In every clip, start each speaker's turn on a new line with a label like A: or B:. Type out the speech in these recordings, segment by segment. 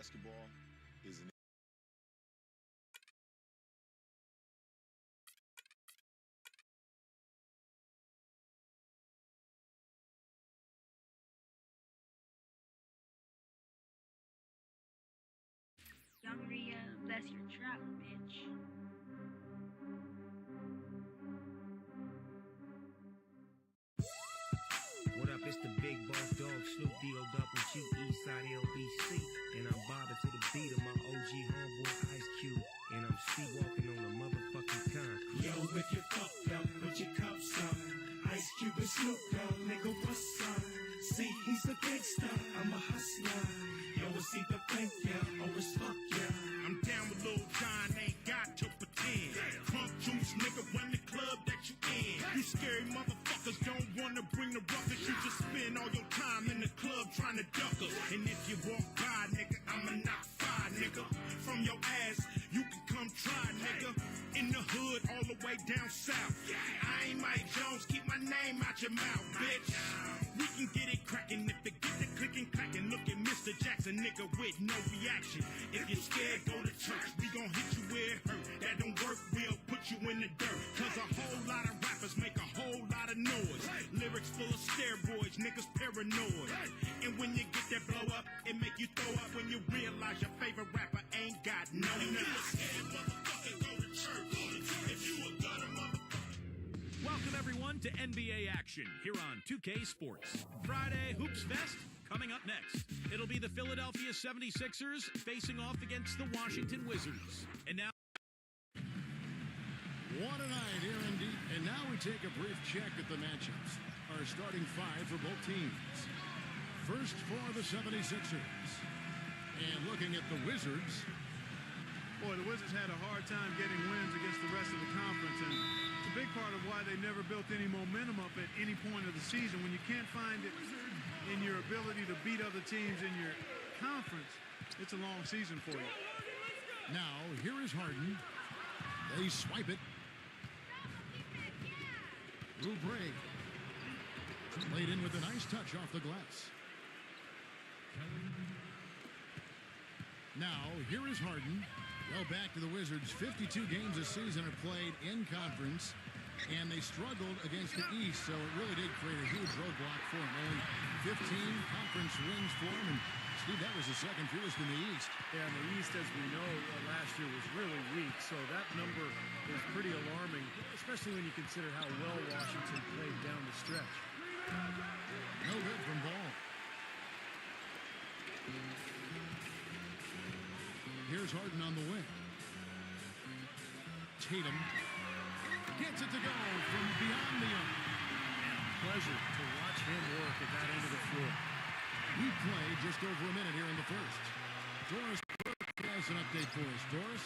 A: basketball is an
B: Hungry, bless your trout, bitch.
C: What up, it's the big boss dog, Snoop D.O. Double G, Eastside LBC. And I'm bobbing to the beat of my OG homeboy Ice Cube. And I'm sleepwalking on the motherfucking concrete.
D: Yo, if you fucked up, put your cups up. Ice Cube and Snoop Dogg, nigga, what's up? See, he's a gangster, I'm a hustler. Yo, it's either thank ya or it's fuck ya.
E: I'm down with Lil John, ain't got to pretend. Crunk juice, nigga, run the club that you in. You scary motherfuckers don't wanna bring the ruckus. You just spend all your time in the club trying to duck us. And if you walk by, nigga, I'ma knock five, nigga. From your ass, you can come try, nigga. In the hood, all the way down south. I ain't Mike Jones, keep my name out your mouth, bitch. We can get it crackin' if it get the clickin' clackin'. Look at Mr. Jackson, nigga, with no reaction. If you're scared, go to church. We gon' hit you where it hurt. That don't work, we'll put you in the dirt. Cause a whole lot of rappers make a whole lot of noise. Lyrics full of steroids, niggas paranoid. And when you get that blow up, it make you throw up when you realize your favorite rapper ain't got no nerve. If you a scared motherfucker, go to church. If you a gutter motherfucker.
F: Welcome, everyone, to NBA action here on 2K Sports. Friday Hoops Fest coming up next. It'll be the Philadelphia 76ers facing off against the Washington Wizards. And now...
G: What a night here indeed. And now we take a brief check at the matchups. Our starting five for both teams. First for the 76ers. And looking at the Wizards.
H: Boy, the Wizards had a hard time getting wins against the rest of the conference, and it's a big part of why they never built any momentum up at any point of the season. When you can't find it in your ability to beat other teams in your conference, it's a long season for you.
G: Now, here is Harden. They swipe it. Oubre. Played in with a nice touch off the glass. Now, here is Harden. Well, back to the Wizards. 52 games this season are played in conference, and they struggled against the East, so it really did create a huge roadblock for them. Only 15 conference wins for them, and Steve, that was the second fewest in the East.
I: Yeah, and the East, as we know, last year was really weak, so that number is pretty alarming, especially when you consider how well Washington played down the stretch.
G: No good from Ball. Here's Harden on the wing. Tatum gets it to go from beyond the arc.
I: Pleasure to watch him work at that end of the floor.
G: We played just over a minute here in the first. Doris has an update for us. Doris?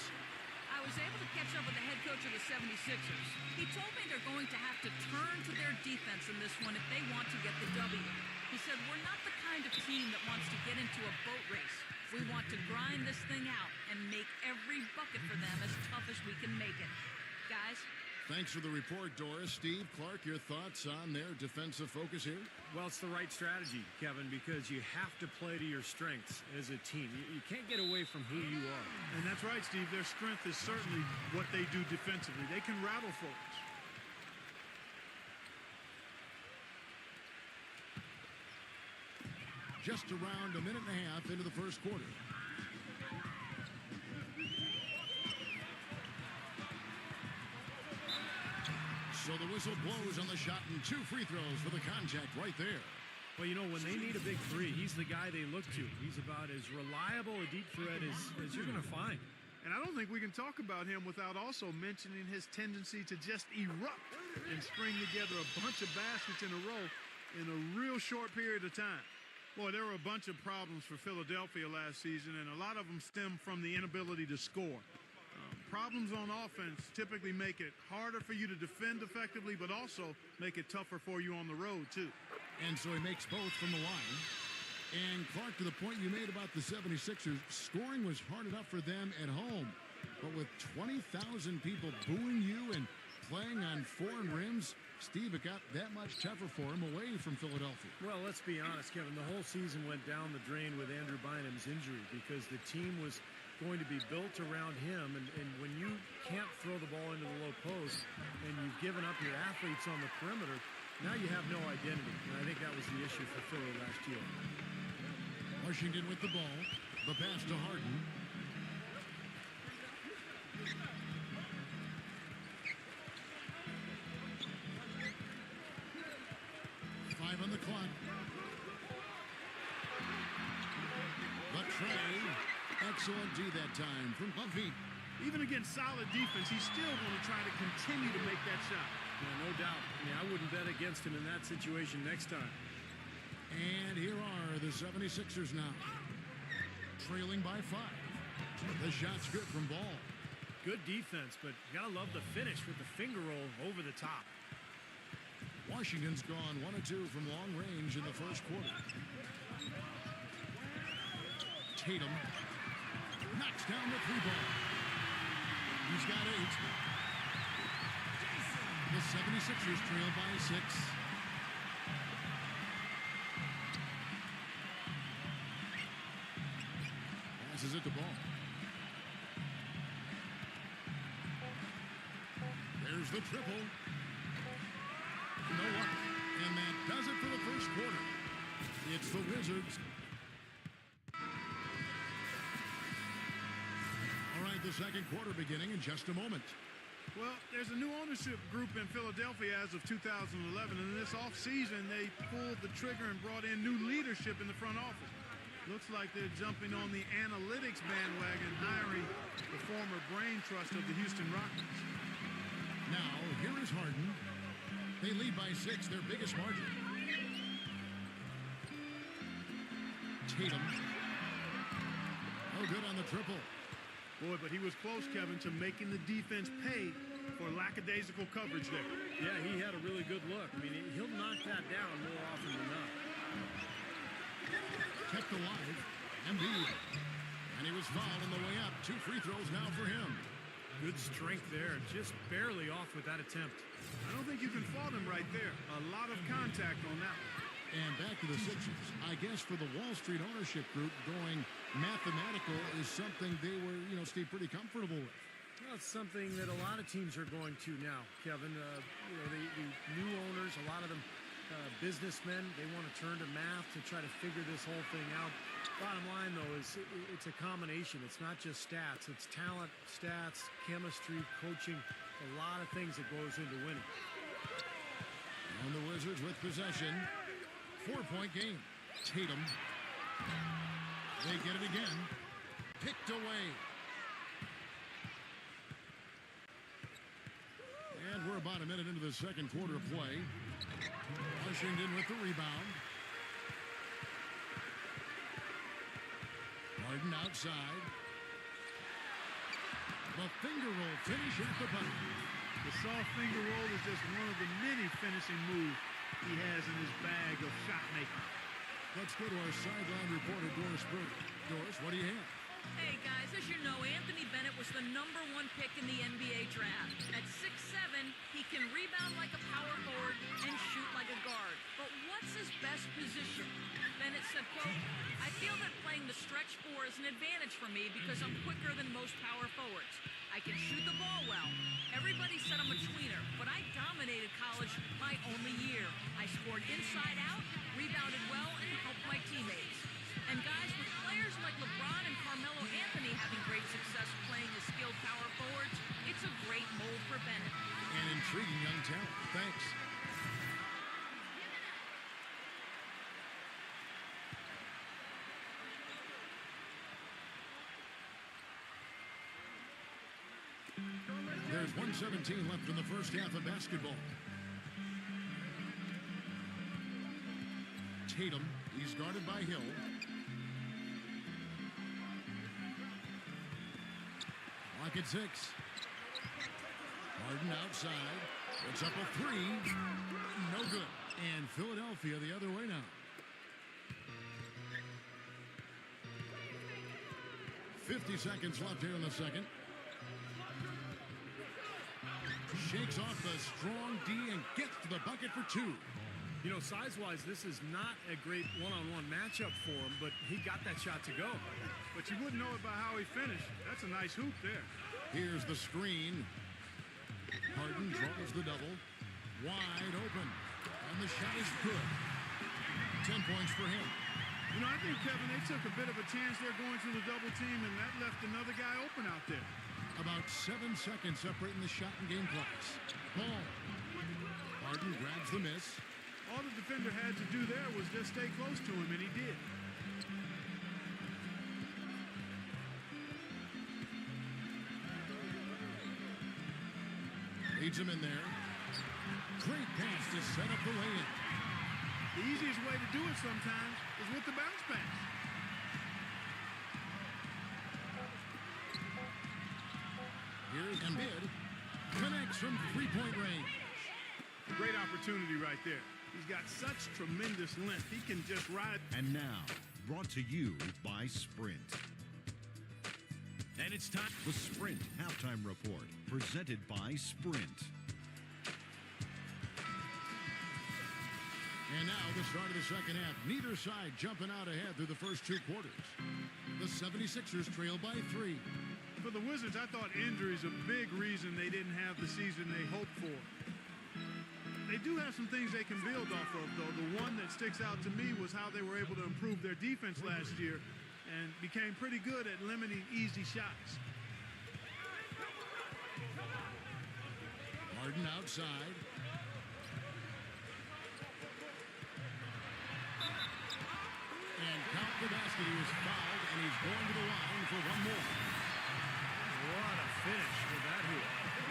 J: I was able to catch up with the head coach of the 76ers. He told me they're going to have to turn to their defense in this one if they want to get the W. He said, we're not the kind of team that wants to get into a boat race. We want to grind this thing out and make every bucket for them as tough as we can make it. Guys?
G: Thanks for the report, Doris. Steve, Clark, your thoughts on their defensive focus here?
I: Well, it's the right strategy, Kevin, because you have to play to your strengths as a team. You can't get away from who you are.
H: And that's right, Steve. Their strength is certainly what they do defensively. They can rattle folks.
G: Just around a minute and a half into the first quarter. So the whistle blows on the shot and 2 free throws for the contact right there.
I: Well, you know, when they need a big three, he's the guy they look to. He's about as reliable a deep threat as you're going to find.
H: And I don't think we can talk about him without also mentioning his tendency to just erupt and string together a bunch of baskets in a row in a real short period of time. Boy, there were a bunch of problems for Philadelphia last season, and a lot of them stem from the inability to score. Problems on offense typically make it harder for you to defend effectively, but also make it tougher for you on the road, too.
G: And so he makes both from the line. And, Clark, to the point you made about the 76ers, scoring was hard enough for them at home. But with 20,000 people booing you and playing on foreign rims, Steve, it got that much tougher for him away from Philadelphia.
I: Well, let's be honest, Kevin. The whole season went down the drain with Andrew Bynum's injury because the team was going to be built around him. And when you can't throw the ball into the low post and you've given up your athletes on the perimeter, now you have no identity. And I think that was the issue for Philly last year.
G: Washington with the ball. The pass to Harden. Five on the clock. The tray. Excellent D that time from Buffy.
H: Even against solid defense, he's still going to try to continue to make that shot.
I: Yeah, no doubt. I mean, I wouldn't bet against him in that situation next time.
G: And here are the 76ers now. Trailing by 5. The shot's good from Ball.
I: Good defense, but you got to love the finish with the finger roll over the top.
G: Washington's gone 1 of 2 from long range in the first quarter. Tatum knocks down the 3 ball. He's got 8. The 76ers trail by 6. Passes it to Ball. There's the triple. No luck. And that does it for the first quarter. It's the Wizards. All right, the second quarter beginning in just a moment.
H: Well, there's a new ownership group in Philadelphia as of 2011, and in this offseason, they pulled the trigger and brought in new leadership in the front office. Looks like they're jumping on the analytics bandwagon, hiring the former brain trust of the Houston Rockets.
G: Now, here is Harden. They lead by 6, their biggest margin. Tatum. No good on the triple.
H: Boy, but he was close, Kevin, to making the defense pay for lackadaisical coverage there.
I: Yeah, he had a really good look. I mean, he'll knock that down more often than not.
G: Kept alive. Embiid. And he was fouled on the way up. 2 free throws now for him.
I: Good strength there. Just barely off with that attempt.
H: I don't think you can fault him right there. A lot of contact on that.
G: And back to the Sixers. I guess for the Wall Street ownership group, going mathematical is something they were, Steve, pretty comfortable with.
I: Well, it's something that a lot of teams are going to now, Kevin. The new owners, a lot of them businessmen, they want to turn to math to try to figure this whole thing out. Bottom line, though, is it's a combination. It's not just stats. It's talent, stats, chemistry, coaching, a lot of things that goes into winning.
G: And the Wizards with possession. 4-point game. Tatum. They get it again. Picked away. And we're about a minute into the second quarter of play. Washington with the rebound. Harden outside. The finger roll finish at the button.
H: The soft finger roll is just one of the many finishing moves he has in his bag of shot making.
G: Let's go to our sideline reporter, Doris Burke. Doris, what do you have?
J: Hey, guys, as you know, Anthony Bennett was the #1 pick in the NBA draft. At 6'7", he can rebound like a power forward and shoot like a guard. But what's his best position? Bennett said, quote, I feel that playing the stretch 4 is an advantage for me because I'm quicker than most power forwards. I can shoot the ball well. Everybody said I'm a tweener, but I dominated college my only year. I scored inside out, rebounded well, and helped my teammates. And guys, with players like LeBron and Carmelo Anthony having great success playing as skilled power forwards, it's a great mold for Bennett.
G: An intriguing young talent. Thanks. There's 1:17 left in the first half of basketball. Tatum, he's guarded by Hill. Clock at 6. Harden outside. It's up a 3. No good. And Philadelphia the other way now. 50 seconds left here in the second. shakes off the strong D and gets to the bucket for two.
I: You know, size-wise, this is not a great one-on-one matchup for him, but he got that shot to go.
H: But you wouldn't know it by how he finished. That's a nice hoop there.
G: Here's the screen. Harden draws the double. Wide open. And the shot is good. 10 points for him.
H: You know, I think, Kevin, they took a bit of a chance there going to the double team, and that left another guy open out there.
G: About 7 seconds separating the shot and game clocks. Ball. Harden grabs the miss.
H: All the defender had to do there was just stay close to him, and he did.
G: Leads him in there. Great pass to set up the lay-in.
H: The easiest way to do it sometimes is with the bounce pass.
G: Here's Embiid. Connects from three-point range.
H: Great opportunity right there. He's got such tremendous length. He can just ride.
E: And now, brought to you by Sprint.
F: And it's time.
E: The Sprint Halftime Report, presented by Sprint.
G: And now the start of the second half. Neither side jumping out ahead through the first two quarters. The 76ers trail by 3.
H: For the Wizards, I thought injuries a big reason they didn't have the season they hoped for. They do have some things they can build off of, though. The one that sticks out to me was how they were able to improve their defense last year and became pretty good at limiting easy shots.
G: Harden outside. And count the basket. He was fouled, and he's going to the line for one more.
I: What a finish with that hoop.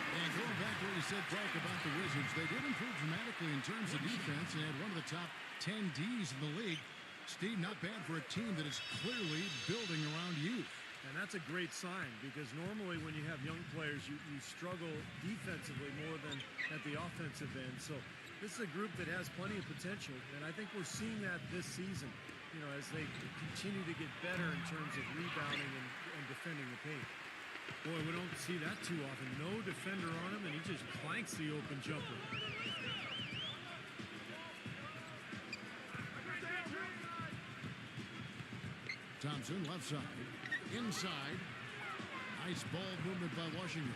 G: And going back to what you said, Clark, about the Wizards, they did improve dramatically in terms of defense and had one of the top 10 Ds in the league. Steve, not bad for a team that is clearly building around youth.
I: And that's a great sign, because normally when you have young players, you struggle defensively more than at the offensive end. So this is a group that has plenty of potential, and I think we're seeing that this season, you know, as they continue to get better in terms of rebounding and defending the paint. Boy, we don't see that too often. No defender on him, and he just clanks the open jumper.
G: Thompson, left side. Inside. Nice ball movement by Washington.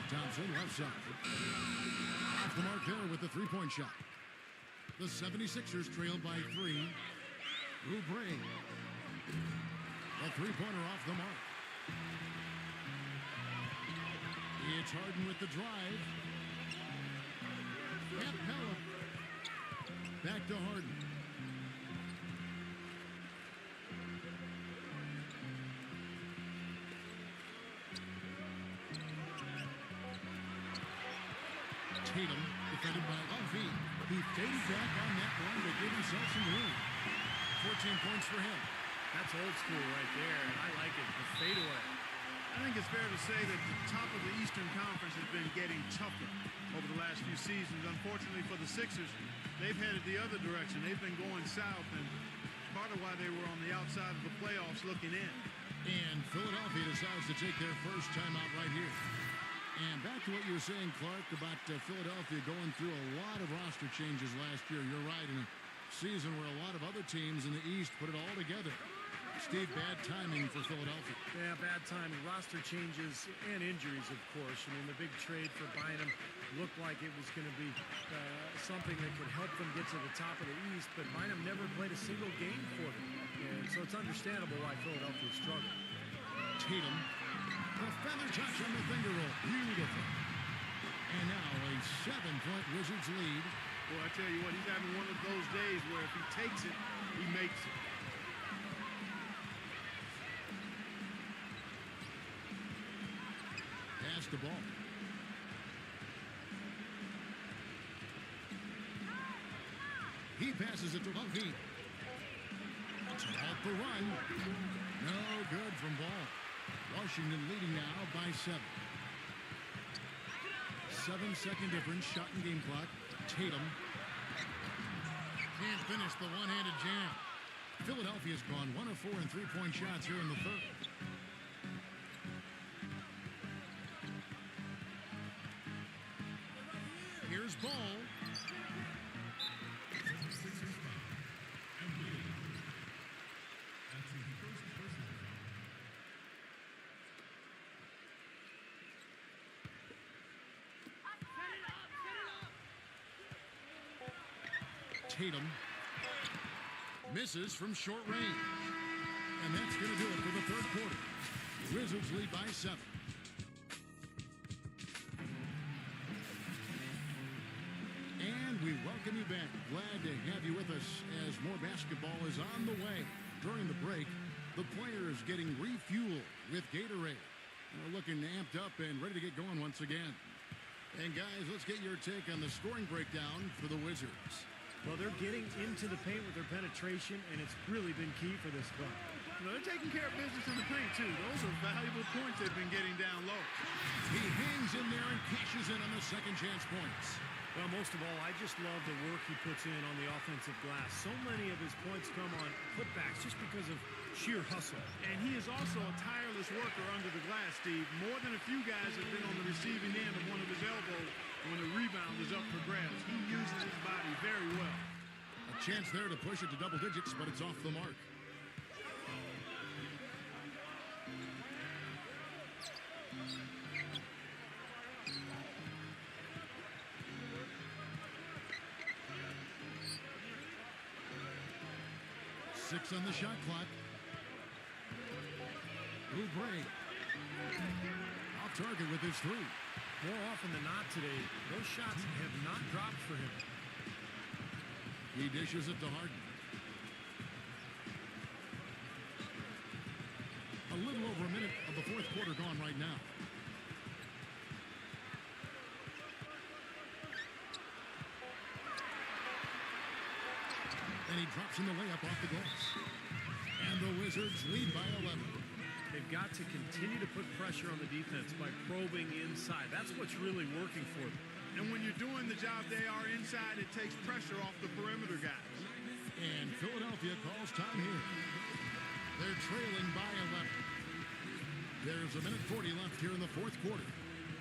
G: Thompson, left side. Off the mark there with the three-point shot. The 76ers trail by 3. Oubre. A three-pointer off the mark. It's Harden with the drive. Capella. Back to Harden. Tatum, defended by Lovey. He faded back on that one to give himself some room. 14 points for him.
I: That's old school right there, and I like it. The fadeaway.
H: I think it's fair to say that the top of the Eastern Conference has been getting tougher over the last few seasons. Unfortunately for the Sixers, they've headed the other direction. They've been going south, and part of why they were on the outside of the playoffs looking in.
G: And Philadelphia decides to take their first timeout right here. And back to what you were saying, Clark, about Philadelphia going through a lot of roster changes last year. You're right, in a season where a lot of other teams in the East put it all together. Steve, bad timing for Philadelphia.
I: Yeah, bad timing. Roster changes and injuries, of course. I mean, the big trade for Bynum looked like it was going to be something that could help them get to the top of the East, but Bynum never played a single game for them. And so it's understandable why Philadelphia struggled.
G: Tatum, a feather touch on the finger roll. Beautiful. And now a 7-point Wizards lead.
H: Well, I tell you what, he's having one of those days where if he takes it, he makes it.
G: Pass the ball. He passes it to Lovey. To help the run. No good from Ball. Washington leading now by 7. 7-second difference. Shot and game clock. Tatum. Can't finish the one-handed jam. Philadelphia's gone 1 of 4 in three-point shots here in the third. Here's Ball. Tatum misses from short range. And that's going to do it for the third quarter. Wizards lead by 7. And we welcome you back. Glad to have you with us as more basketball is on the way. During the break, the players getting refueled with Gatorade. We're looking amped up and ready to get going once again. And guys, let's get your take on the scoring breakdown for the Wizards.
I: Well, they're getting into the paint with their penetration, and it's really been key for this club.
H: You know, they're taking care of business in the paint, too. Those are valuable points they've been getting down low.
G: He hangs in there and cashes in on the second chance points.
I: Well, most of all, I just love the work he puts in on the offensive glass. So many of his points come on putbacks just because of sheer hustle.
H: And he is also a tireless worker under the glass, Steve. More than a few guys have been on the receiving end of one of his elbows when the rebound is up for grabs. He uses his body very well.
G: A chance there to push it to double digits, but it's off the mark. Six on the shot clock. Oubre off target with his 3.
I: More often than not today, those shots have not dropped for him.
G: He dishes it to Harden. A little over a minute of the fourth quarter gone right now. And he drops in the layup off the glass. And the Wizards lead by 11.
I: They've got to continue to put pressure on the defense by probing inside. That's what's really working for them.
H: And when you're doing the job they are inside, it takes pressure off the perimeter guys.
G: And Philadelphia calls time here. They're trailing by 11. There's a minute 40 left here in the fourth quarter.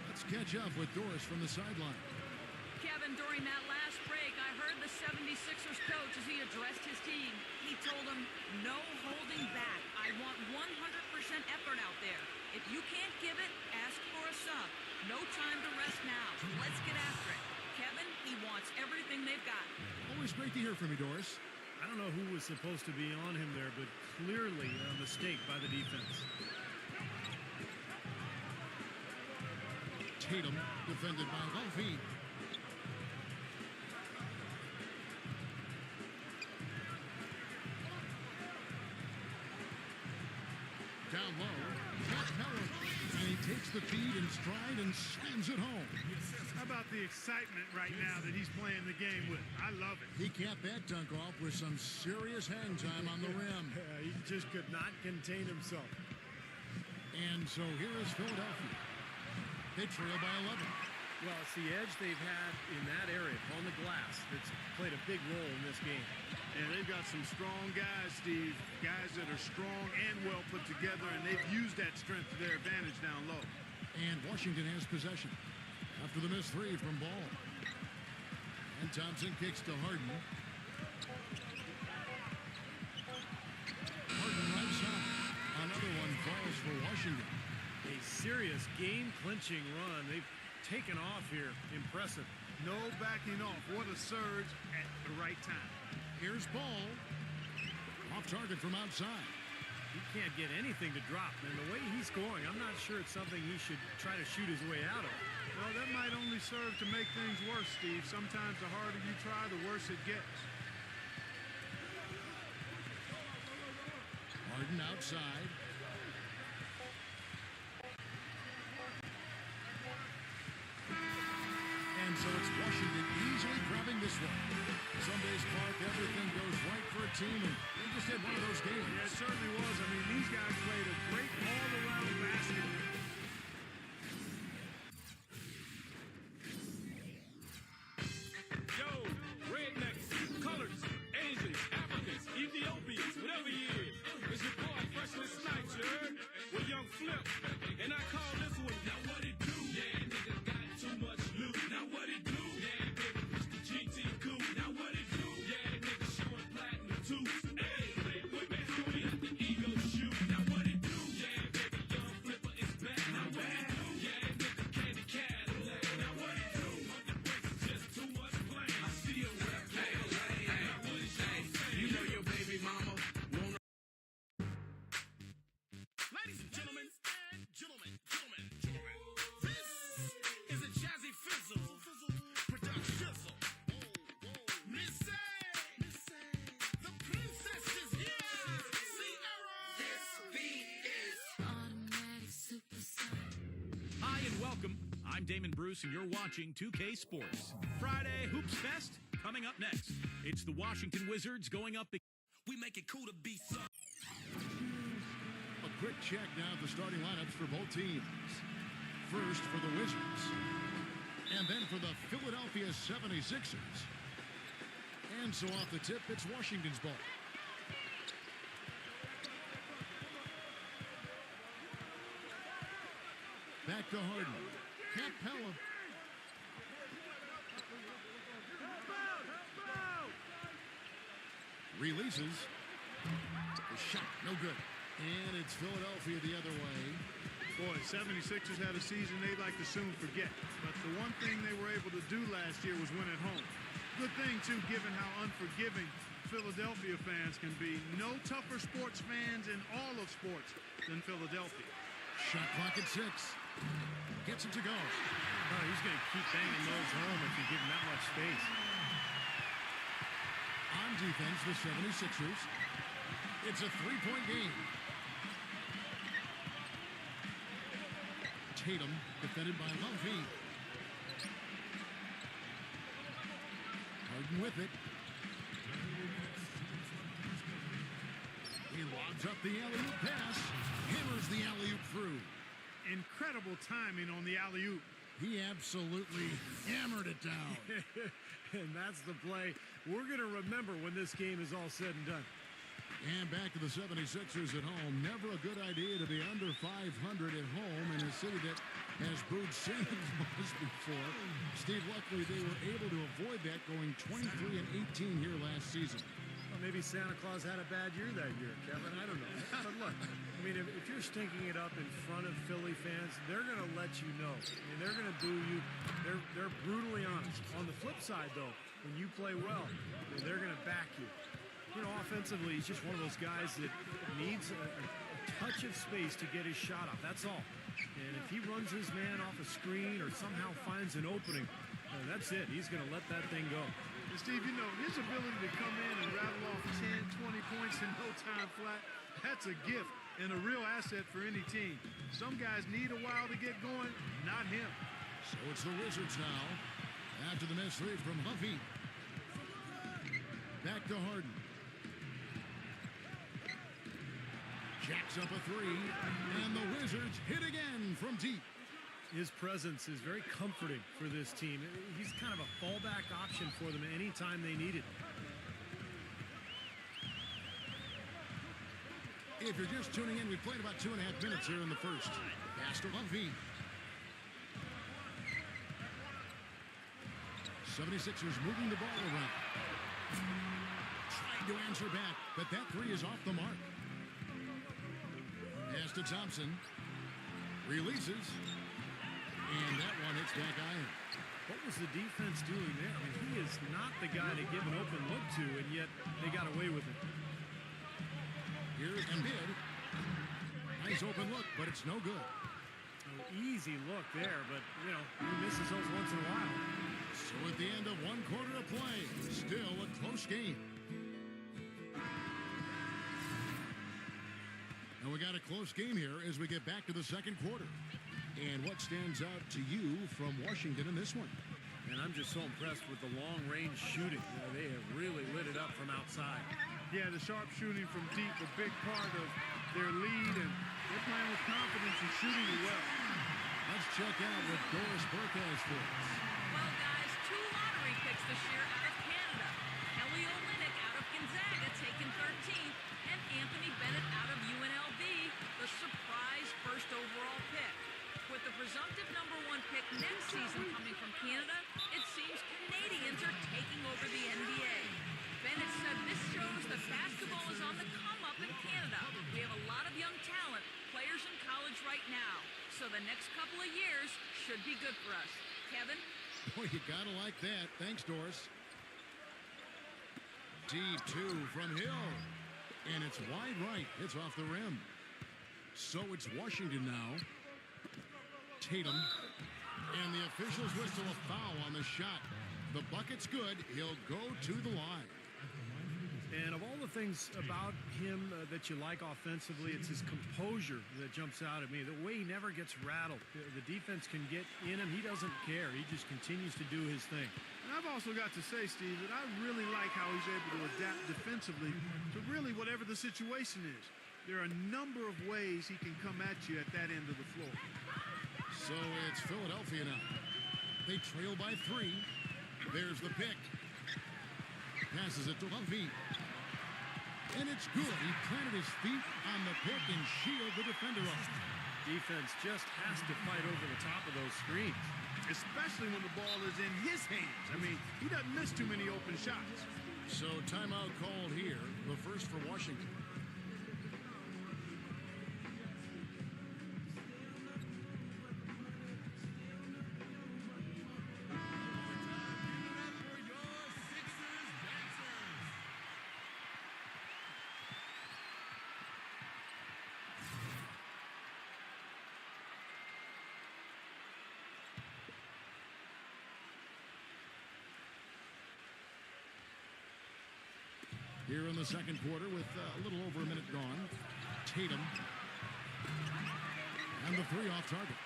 G: Let's catch up with Doris from the sideline.
J: Kevin, during that last break, I heard the 76ers coach as he addressed his team. He told them, no holding back. I want 100% effort out there. If you can't give it, ask for a sub. No time to rest now. Let's get after it. Kevin, he wants everything they've got.
G: Always great to hear from you, Doris.
I: I don't know who was supposed to be on him there, but clearly a mistake by the defense.
G: Tatum defended by Levine. Down low, Pat Mellon, and he takes the feed in stride and slams it home.
H: How about the excitement right now that he's playing the game with? I love it.
G: He capped that dunk off with some serious hang time on the rim.
I: He just could not contain himself.
G: And so here is Philadelphia. They trail by 11.
I: Well, it's the edge they've had in that area on the glass that's played a big role in this game.
H: And they've got some strong guys, Steve. Guys that are strong and well put together, and they've used that strength to their advantage down low.
G: And Washington has possession after the missed 3 from Ball. And Thompson kicks to Harden. Harden right side. Another one falls for Washington.
I: A serious game-clinching run. They've taken off here. Impressive.
H: No backing off. What a surge at the right time.
G: Here's Ball. Off target from outside.
I: He can't get anything to drop. And the way he's scoring, I'm not sure it's something he should try to shoot his way out of.
H: Well, that might only serve to make things worse, Steve. Sometimes the harder you try, the worse it gets.
G: Harden outside. And so it's Washington easily grabbing this one. Some days, Clark, everything goes right for a team, and they just had one of those games.
H: Yeah, it certainly was. I mean, these guys played a great all-around basketball.
A: Yo, rednecks, colors, Asians, Africans, Ethiopians, whatever he is. It's your boy, Freshman Snipes, you heard? With Young Flip. And I call this one, now what it do? Yeah, nigga got too much loot. Now what it do? Yeah,
F: I'm Damon Bruce, and you're watching 2K Sports. Friday Hoops Fest coming up next. It's the Washington Wizards going up.
A: We make it cool to be so.
G: A quick check now at the starting lineups for both teams. First for the Wizards, and then for the Philadelphia 76ers. And so off the tip, it's Washington's ball. Back to Harden. Capella. Releases. The shot, no good. And it's Philadelphia the other way.
H: Boy, 76ers had a season they'd like to soon forget. But the one thing they were able to do last year was win at home. Good thing, too, given how unforgiving Philadelphia fans can be. No tougher sports fans in all of sports than Philadelphia.
G: Shot clock at 6. Gets it to go.
I: Oh, he's going to keep banging those home if you give him that much space.
G: On defense, the 76ers. It's a three-point game. Tatum defended by Humphrey. Harden with it. He lobs up the alley-oop pass. Hammers the alley-oop through.
H: Incredible timing on the alley-oop.
G: He absolutely hammered it down.
I: And that's the play we're going to remember when this game is all said and done.
G: And back to the 76ers at home. Never a good idea to be under 500 at home in a city that has booed St. Louis before. Steve, luckily they were able to avoid that, going 23-18 here last season.
I: Well, maybe Santa Claus had a bad year that year, Kevin. I don't know. But look, I mean, if you're stinking it up in front of Philly fans, they're going to let you know. I mean, they're going to boo you. They're brutally honest. On the flip side, though, when you play well, they're going to back you. You know, offensively, he's just one of those guys that needs a touch of space to get his shot off. That's all. And if he runs his man off a screen or somehow finds an opening, that's it. He's going to let that thing go.
H: And Steve, you know, his ability to come in and rattle off 10, 20 points in no time flat, that's a gift and a real asset for any team. Some guys need a while to get going, not him.
G: So it's the Wizards now. After the missed three from Huffy. Back to Harden. Jacks up a three, and the Wizards hit again from deep.
I: His presence is very comforting for this team. He's kind of a fallback option for them anytime they need it.
G: If you're just tuning in, we played about 2.5 minutes here in the first. Pass to Humphrey. 76ers moving the ball around. Trying to answer back, but that three is off the mark. Pass to Thompson. Releases. And that one hits back iron.
I: What was the defense doing there? I mean, he is not the guy to give an open look to, and yet they got away with it.
G: Here's Embiid. Nice open look, but it's no good.
I: An easy look there, but, you know, he misses those once in a while.
G: So at the end of one quarter of play, still a close game. And we got a close game here as we get back to the second quarter. And what stands out to you from Washington in this one?
I: And I'm just so impressed with the long-range shooting. You know, they have really lit it up from outside.
H: Yeah, the sharp shooting from deep, a big part of their lead, and they're playing with confidence and shooting it well.
G: Let's check out what Doris Burke has for us.
J: Well, guys, 2 lottery picks this year out of Canada. Kelly Olynyk out of Gonzaga, taken 13th, and Anthony Bennett out of UNLV, the surprise first overall pick. With the presumptive #1 pick next season coming from Canada, it seems Canadians are taking over the NBA. Bennett said this shows that basketball is on the come up in Canada. We have a lot of young talent, players in college right now. So the next couple of years should be good for us. Kevin?
G: Boy, you gotta like that. Thanks, Doris. Deep two from Hill. And it's wide right. It's off the rim. So it's Washington now. Tatum. And the officials whistle a foul on the shot. The bucket's good. He'll go to the line.
I: And of all the the things about him that you like offensively, it's his composure that jumps out at me. The way he never gets rattled. The defense can get in him. He doesn't care. He just continues to do his thing.
H: And I've also got to say, Steve, that I really like how he's able to adapt defensively to really whatever the situation is. There are a number of ways he can come at you at that end of the floor.
G: So it's Philadelphia now. They trail by 3. There's the pick. Passes it to Humphrey. And it's good. He planted his feet on the pick and shielded the defender off.
I: Defense just has to fight over the top of those screens.
H: Especially when the ball is in his hands. I mean, he doesn't miss too many open shots.
G: So timeout called here. The first for Washington. Here in the second quarter with a little over a minute gone. Tatum. And the 3 off target.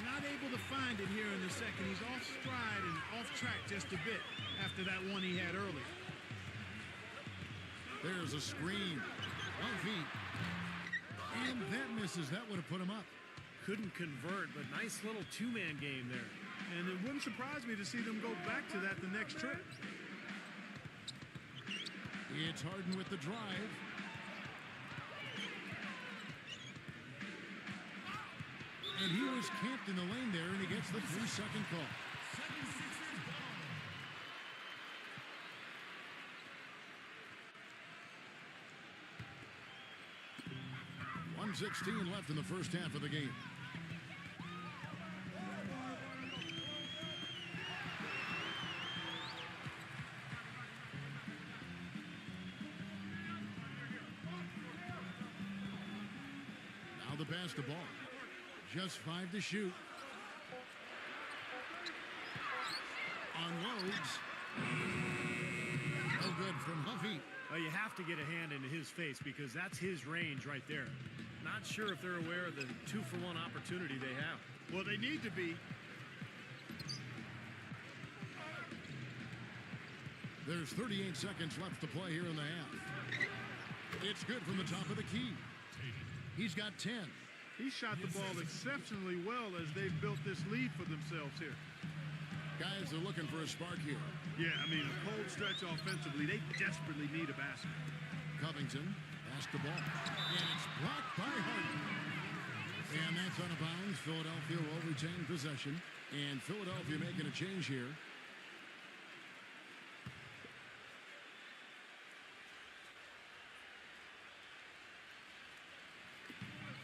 H: Not able to find it here in the second. He's off stride and off track just a bit after that one he had earlier.
G: There's a screen. On feet. And that misses. That would have put him up.
I: Couldn't convert, but nice little two-man game there.
H: And it wouldn't surprise me to see them go back to that the next trip.
G: It's Harden with the drive. And he was camped in the lane there, and he gets the 3-second call. 1:16 left in the first half of the game. Now the pass to Ball. Just 5 to shoot. Unloads. No good from Huffy.
I: Well, you have to get a hand into his face because that's his range right there. Not sure if they're aware of the 2-for-1 opportunity they have.
H: Well, they need to be.
G: There's 38 seconds left to play here in the half. It's good from the top of the key. He's got 10.
H: He shot the ball exceptionally well as they've built this lead for themselves here.
G: Guys are looking for a spark here.
H: Yeah, I mean, a cold stretch offensively. They desperately need a basket.
G: Covington passed the ball. And it's blocked by Harden. And that's out of bounds. Philadelphia will retain possession. And Philadelphia making a change here.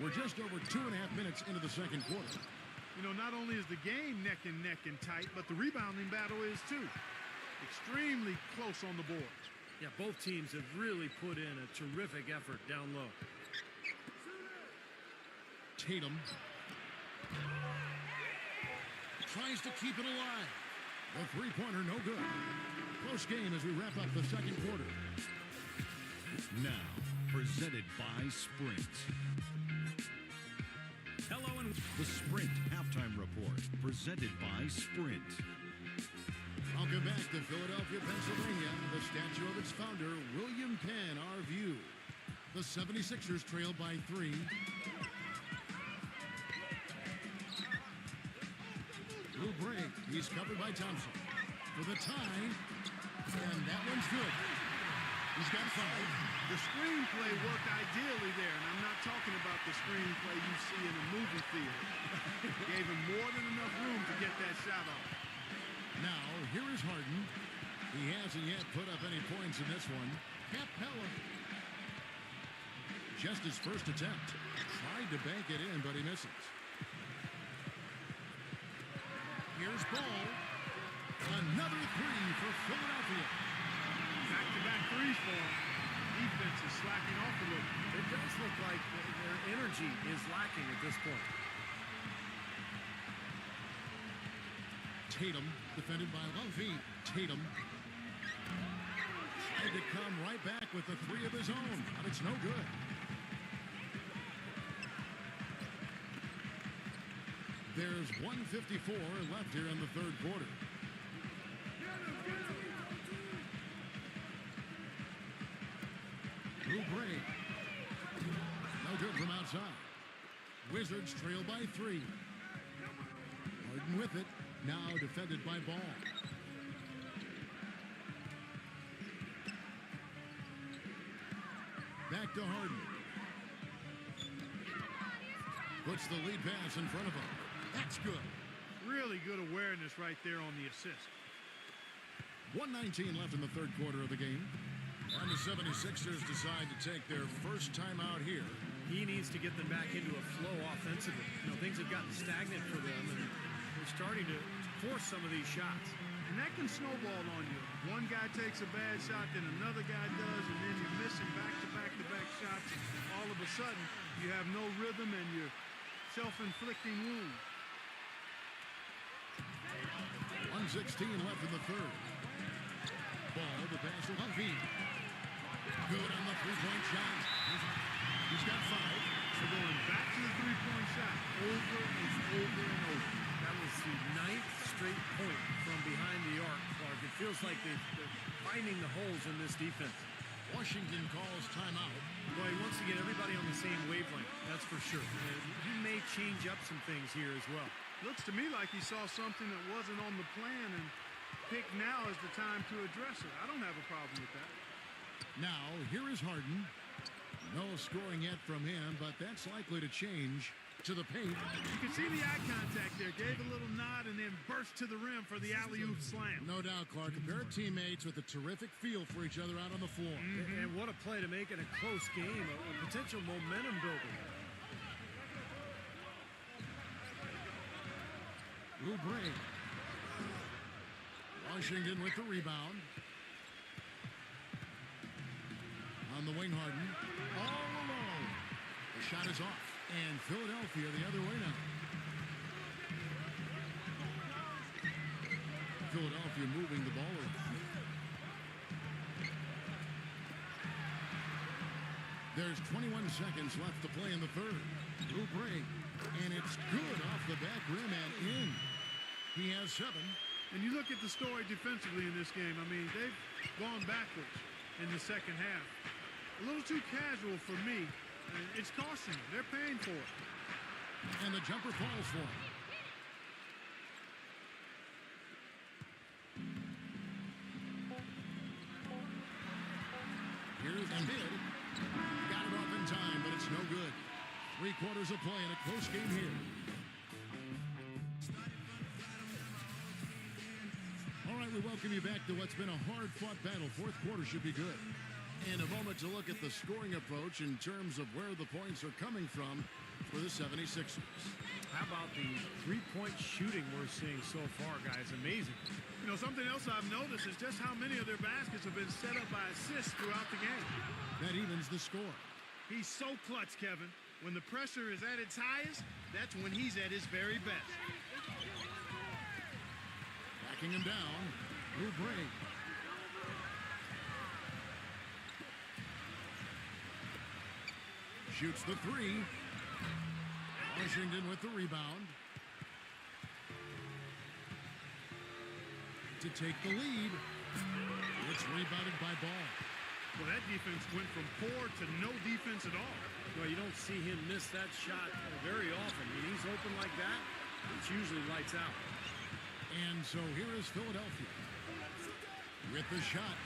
G: We're just over 2.5 minutes into the second quarter.
H: You know, not only is the game neck and tight, but the rebounding battle is too. Extremely close on the boards.
I: Yeah, both teams have really put in a terrific effort down low.
G: Tatum tries to keep it alive. The three-pointer no good. Close game as we wrap up the second quarter.
F: Now, presented by Sprint. Hello and the Sprint Halftime Report, presented by Sprint.
G: Welcome back to Philadelphia, Pennsylvania. The statue of its founder, William Penn, our view. The 76ers trail by 3. Lou break. He's covered by Thompson. For the tie. And that one's good. He's got 5.
H: The screenplay worked ideally there, and I'm not talking about the screenplay you see in a movie theater. Gave him more than enough room to get that shot off.
G: Now, here is Harden. He hasn't yet put up any points in this one. Capella. Just his first attempt. Tried to bank it in, but he misses. Here's Ball. Another 3 for Philadelphia.
H: Back-to-back threes for him. Defense is slacking off a little.
I: It does look like their energy is lacking at this point.
G: Tatum, defended by Lumpy. Tatum. tried to come right back with the three of his own, but it's no good. There's 1:54 left here in the third quarter. Oubre. No good from outside. Wizards trail by 3. Harden with it. Now defended by Ball. Back to Harden. Puts the lead pass in front of him. That's good.
H: Really good awareness right there on the assist.
G: 1:19 left in the third quarter of the game. And the 76ers decide to take their first time out here.
I: He needs to get them back into a flow offensively. You know, things have gotten stagnant for them, and they're starting to force some of these shots.
H: And that can snowball on you. One guy takes a bad shot, then another guy does, and then you're missing back-to-back-to-back shots. All of a sudden, you have no rhythm and you're self-inflicting wounds.
G: 1:16 left in the third. Ball, the pass to Humphrey. Good on the three-point shot. He's got 5.
H: So going back to the three-point shot over and over and over.
I: That was the 9th straight point from behind the arc, Clark. It feels like they're finding the holes in this defense.
G: Washington calls timeout.
I: Well, he wants to get everybody on the same wavelength, that's for sure. And he may change up some things here as well.
H: Looks to me like he saw something that wasn't on the plan and picked now as the time to address it. I don't have a problem with that.
G: Now, here is Harden. No scoring yet from him, but that's likely to change to the paint.
H: You can see the eye contact there. Gave a little nod and then burst to the rim for the alley-oop slam.
G: No doubt, Clark. A pair of teammates with a terrific feel for each other out on the floor.
I: And what a play to make in a close game, a potential momentum builder.
G: Oubre. Washington with the rebound. On the wing, Harden. All alone. The shot is off. And Philadelphia the other way now. Philadelphia moving the ball around. There's 21 seconds left to play in the third. Oubre. And it's good off the back rim and in. He has 7.
H: And you look at the story defensively in this game. I mean, they've gone backwards in the second half. A little too casual for me. It's costing them. They're paying for it.
G: And the jumper falls for him. Here's Embiid. Got it off in time, but it's no good. 3 quarters of play in a close game here. All right, we welcome you back to what's been a hard-fought battle. Fourth quarter should be good. And a moment to look at the scoring approach in terms of where the points are coming from for the 76ers.
I: How about the three-point shooting we're seeing so far, guys? Amazing.
H: You know, something else I've noticed is just how many of their baskets have been set up by assists throughout the game.
G: That evens the score.
H: He's so clutch, Kevin. When the pressure is at its highest, that's when he's at his very best.
G: Backing him down. Oubre. Shoots the 3. Washington with the rebound. To take the lead. It's rebounded by Ball.
H: Well, that defense went from poor to no defense at all.
I: Well, you don't see him miss that shot very often. When he's open like that, it's usually lights out.
G: And so here is Philadelphia with the shot.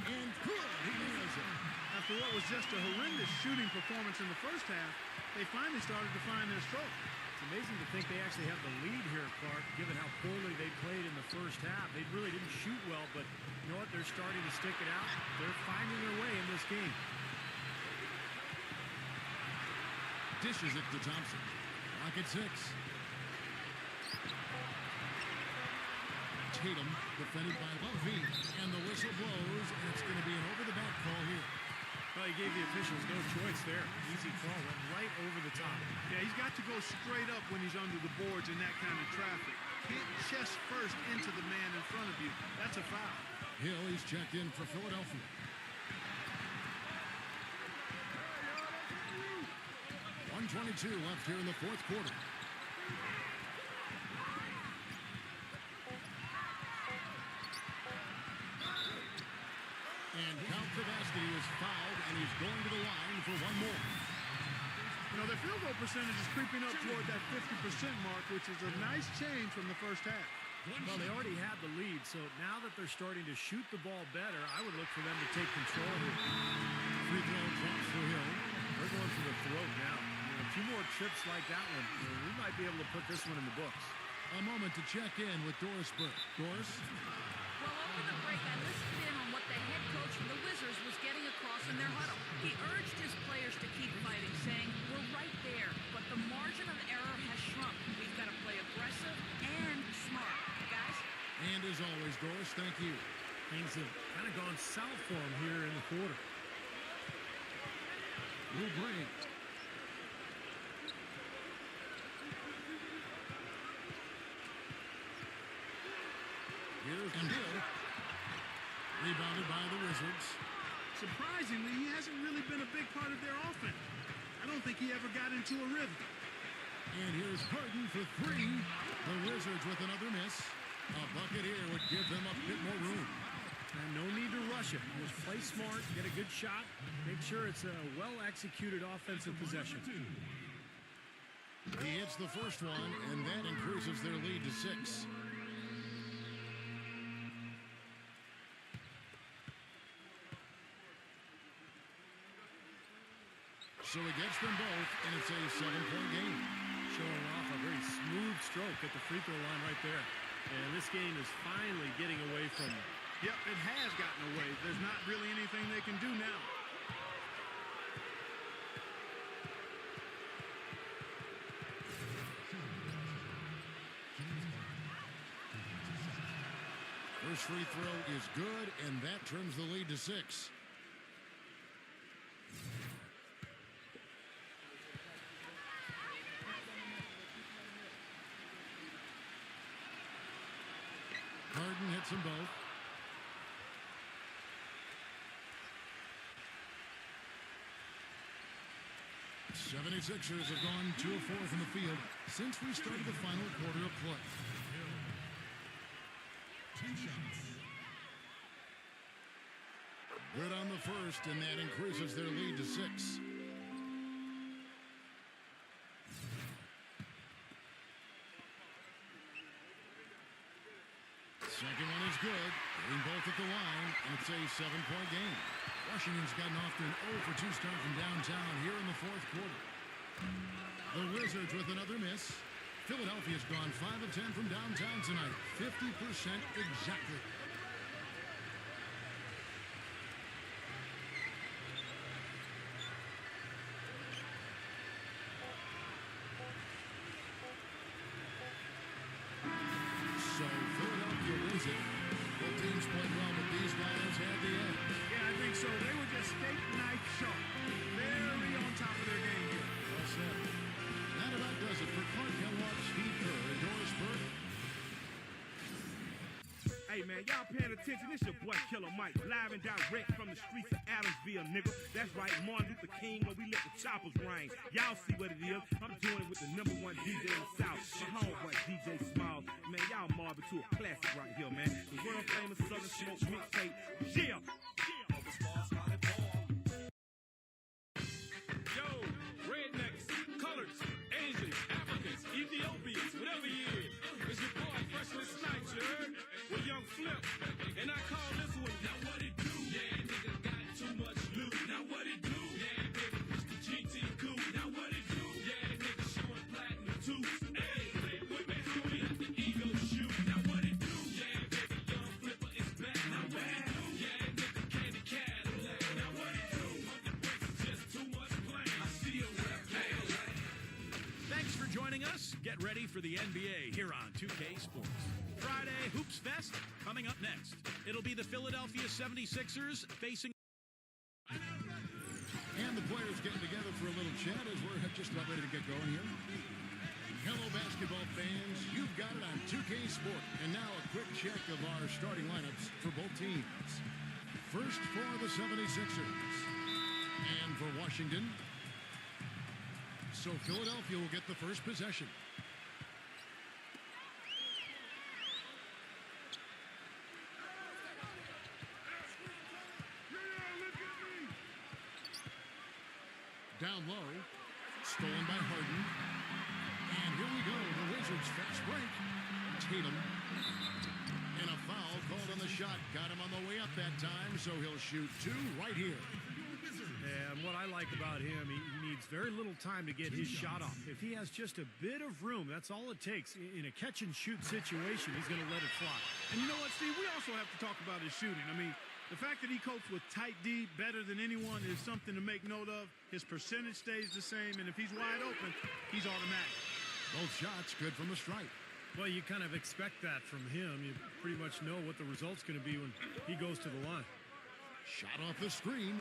G: And good. He nails it.
H: After what was just a horrendous shooting performance in the first half, they finally started to find their stroke.
I: It's amazing to think they actually have the lead here, Clark, given how poorly they played in the first half. They really didn't shoot well, but you know what? They're starting to stick it out. They're finding their way in this game.
G: Dishes it to Thompson. Clock at 6. Tatum defended by Levine. And the whistle blows, and it's going to be an over-the-back call here.
I: Well, he gave the officials no choice there. Easy call, went right over the top.
H: Yeah, he's got to go straight up when he's under the boards in that kind of traffic. Hit chest first into the man in front of you. That's a foul.
G: Hill, he's checked in for Philadelphia. .122 left here in the fourth quarter. And Cal Krivasti is fouled, and he's going to the line for one more.
H: You know, their field goal percentage is creeping up toward that 50% mark, which is a nice change from the first half.
I: Well, they already had the lead, so now that they're starting to shoot the ball better, I would look for them to take control here.
G: Free throw drops for Hill.
I: They're going for the throat now. A few more trips like that one, we might be able to put this one in the books.
G: A moment to check in with Doris Burke. Doris?
J: Well, over the break, I listened in on what the head coach for the Wizards was getting across in their huddle. He urged his players to keep fighting, saying, we're right there, but the margin of error has shrunk. We've got to play aggressive and smart. Guys?
G: And as always, Doris, thank you.
I: Things have kind of gone south for him here in the quarter.
G: Lou Brink. Here's Hill. Rebounded by the Wizards.
H: Surprisingly, he hasn't really been a big part of their offense. I don't think he ever got into a rhythm.
G: And here's Harden for three. The Wizards with another miss. A bucket here would give them a bit more room.
I: And no need to rush it. Just play smart, get a good shot, make sure it's a well-executed offensive possession.
G: He hits the first one, and that increases their lead to 6. So he gets them both, and it's a 7-point game.
I: Showing off a very smooth stroke at the free throw line right there. And this game is finally getting away from them.
H: Yep, it has gotten away. There's not really anything they can do now.
G: First free throw is good, and that turns the lead to 6. Harden hits them both. The 76ers have gone 2 of 4 from the field since we started the final quarter of play. Good on the first, and that increases their lead to 6. Second one is good. Hitting both at the line, and it's a 7-point game. Washington's gotten off to an 0 for 2 start from downtown here in the fourth quarter. The Wizards with another miss. Philadelphia's gone 5 of 10 from downtown tonight. 50% exactly. So Philadelphia wins it. Both teams played well, but these guys had the edge.
H: Yeah, I think so. They were just steak knife sharp. Very on top of their game here.
G: Well said. That about does it for Clark Kellogg, Steve Kerr, and Doris Burke.
A: Hey man, y'all paying attention? It's your boy Killer Mike, live and direct from the streets of Adamsville, nigga. That's right, Martin Luther King, when we let the choppers ring. Y'all see what it is. I'm doing it with the #1 DJ in the South, my homeboy DJ Smalls. Man, y'all marvel to a classic right here, man. The world famous Southern Smoke mixtape. Yeah. Yo, rednecks, colors, Asians, Africans, Ethiopians, whatever you is. It's your boy Freshly Snipes, you heard? With Young Flip. And I call this one, now what it do? Yeah, nigga got too much loot. Now what it do? Yeah, baby, it's the GT coupe. Now what it do? Yeah, nigga showing platinum tooth. Hey, what they do? We at the ego shoot. Now what it do? Yeah, baby, Young Flipper is back. Now what it do? Yeah, nigga candy Cadillac. Now what it do? The brakes is just too much play. I see a rap Cadillac.
F: Thanks for joining us. Get ready for the NBA here on 2K Sports. Friday Hoops Fest coming up next. It'll be the Philadelphia 76ers facing...
G: And the players getting together for a little chat as we're just about ready to get going here. Hello, basketball fans. You've got it on 2K 2K Sport. And now a quick check of our starting lineups for both teams. First for the 76ers. And for Washington. So Philadelphia will get the first possession. Down low. Stolen by Harden. And here we go. The Wizards fast break. Tatum. And a foul called on the shot. Got him on the way up that time, so he'll shoot two right here.
I: And what I like about him, he needs very little time to get his shot off. If he has just a bit of room, that's all it takes. In a catch-and-shoot situation, he's going to let it fly.
H: And you know what, Steve? We also have to talk about his shooting. I mean, the fact that he copes with tight D better than anyone is something to make note of. His percentage stays the same, and if he's wide open, he's automatic.
G: Both shots good from the stripe.
I: Well, you kind of expect that from him. You pretty much know what the result's going to be when he goes to the line.
G: Shot off the screen.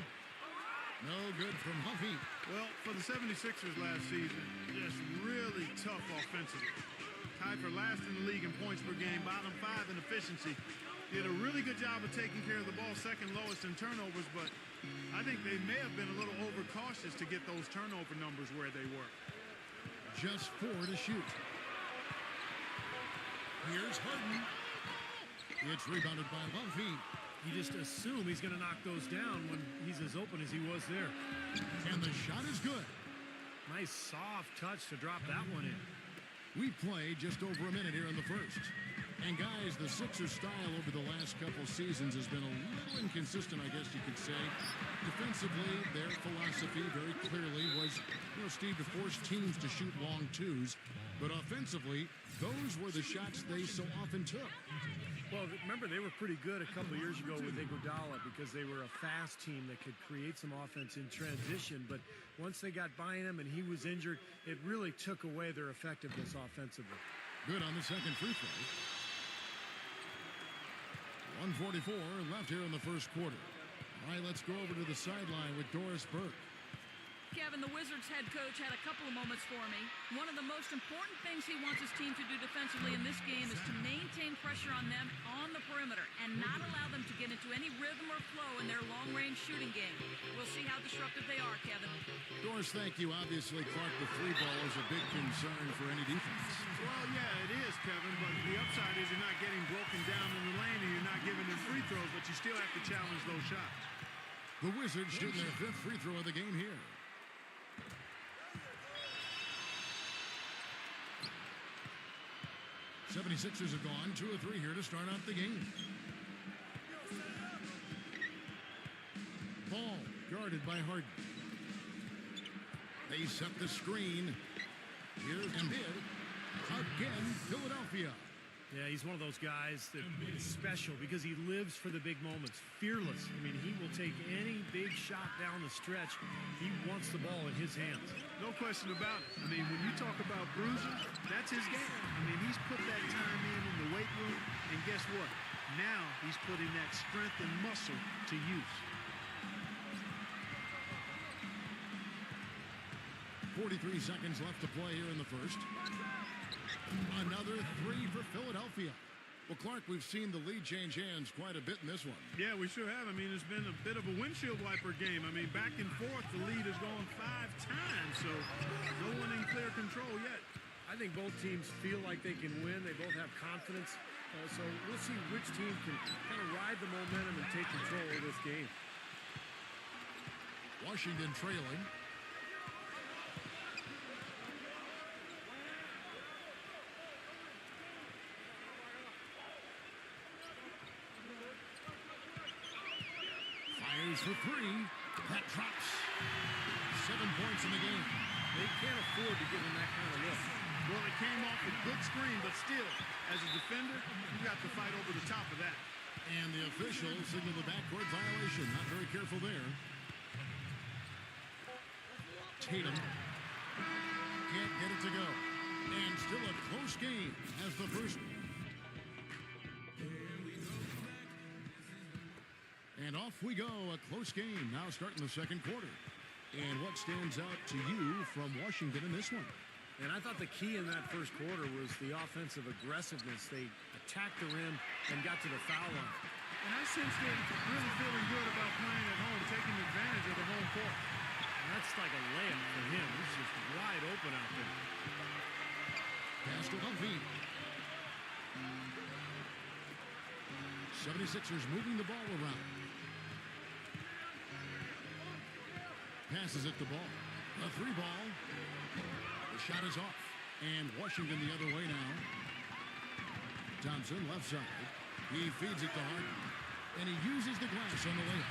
G: No good from Huffy.
H: Well, for the 76ers last season, just really tough offensively. Tied for last in the league in points per game, bottom 5 in efficiency. Did a really good job of taking care of the ball, second lowest in turnovers, but I think they may have been a little overcautious to get those turnover numbers where they were.
G: Just 4 to shoot. Here's Harden. It's rebounded by Huffy.
I: You just assume he's going to knock those down when he's as open as he was there.
G: And the shot is good.
I: Nice soft touch to drop that one in.
G: We played just over a minute here in the first. And guys, the Sixers style over the last couple seasons has been a little inconsistent, I guess you could say. Defensively, their philosophy very clearly was, Steve, to force teams to shoot long twos. But offensively, those were the shots they so often took.
I: Well, remember, they were pretty good a couple of years ago with Iguodala because they were a fast team that could create some offense in transition. But once they got by him and he was injured, it really took away their effectiveness offensively.
G: Good on the second free throw. 1:44 left here in the first quarter. All right, let's go over to the sideline with Doris Burke.
J: Kevin, the Wizards head coach had a couple of moments for me. One of the most important things he wants his team to do defensively in this game is to maintain pressure on them on the perimeter and not allow them to get into any rhythm or flow in their long-range shooting game. We'll see how disruptive they are, Kevin.
G: Doris, thank you. Obviously, Clark, the three ball is a big concern for any defense.
H: Well, yeah, it is, Kevin, but the upside is you're not getting broken down in the lane and you're not giving them free throws, but you still have to challenge those shots.
G: The Wizards shooting their 5th free throw of the game here. '76ers have gone 2 of 3 here to start out the game. Ball guarded by Harden. They set the screen. Here's Embiid. Again, Philadelphia.
I: Yeah, he's one of those guys that is special because he lives for the big moments. Fearless. I mean, he will take any big shot down the stretch. He wants the ball in his hands.
H: No question about it. I mean, when you talk about bruising, that's his game. I mean, he's put that time in the weight room, and guess what? Now he's putting that strength and muscle to use.
G: 43 seconds left to play here in the first. Another 3 for Philadelphia. Well, Clark, we've seen the lead change hands quite a bit in this one.
H: Yeah, we sure have. I mean, it's been a bit of a windshield wiper game. I mean, back and forth, the lead has gone 5 times, so no one in clear control yet.
I: I think both teams feel like they can win. They both have confidence. So we'll see which team can kind of ride the momentum and take control of this game.
G: Washington trailing. Fires for 3. That drops. 7 points in the game.
I: They can't afford to give him that kind of look.
H: Well, it came off a good screen, but still, as a defender, you got to fight over the top of that.
G: And the official signaled the backcourt violation. Not very careful there. Tatum can't get it to go. And still a close game as the first. And off we go, a close game. Now starting the second quarter. And what stands out to you from Washington in this one?
I: And I thought the key in that first quarter was the offensive aggressiveness. They attacked the rim and got to the foul line.
H: And I sense they're really feeling good about playing at home, taking advantage of the home court.
I: And that's like a layup for him. He's just wide open out there.
G: Pass to Humphrey. 76ers moving the ball around. Passes it the ball. A 3 ball. The shot is off. And Washington the other way now. Thompson left side. He feeds it to Harden. And he uses the glass on the layup.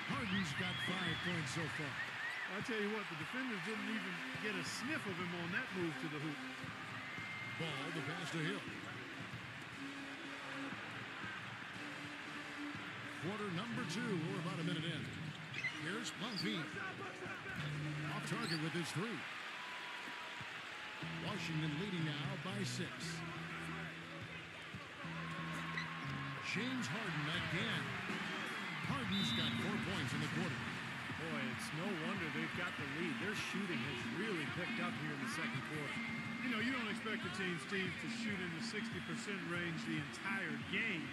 G: Harden's got 5 points so far.
H: I tell you what, the defenders didn't even get a sniff of him on that move to the hoop.
G: Ball, the pass to Hill. Quarter number 2. We're about a minute in. Here's Bumpy. Off target with his 3. Washington leading now by 6. James Harden again. Harden's got 4 points in the quarter.
I: Boy, it's no wonder they've got the lead. Their shooting has really picked up here in the second quarter.
H: You know, you don't expect a team, Steve, to shoot in the 60% range the entire game.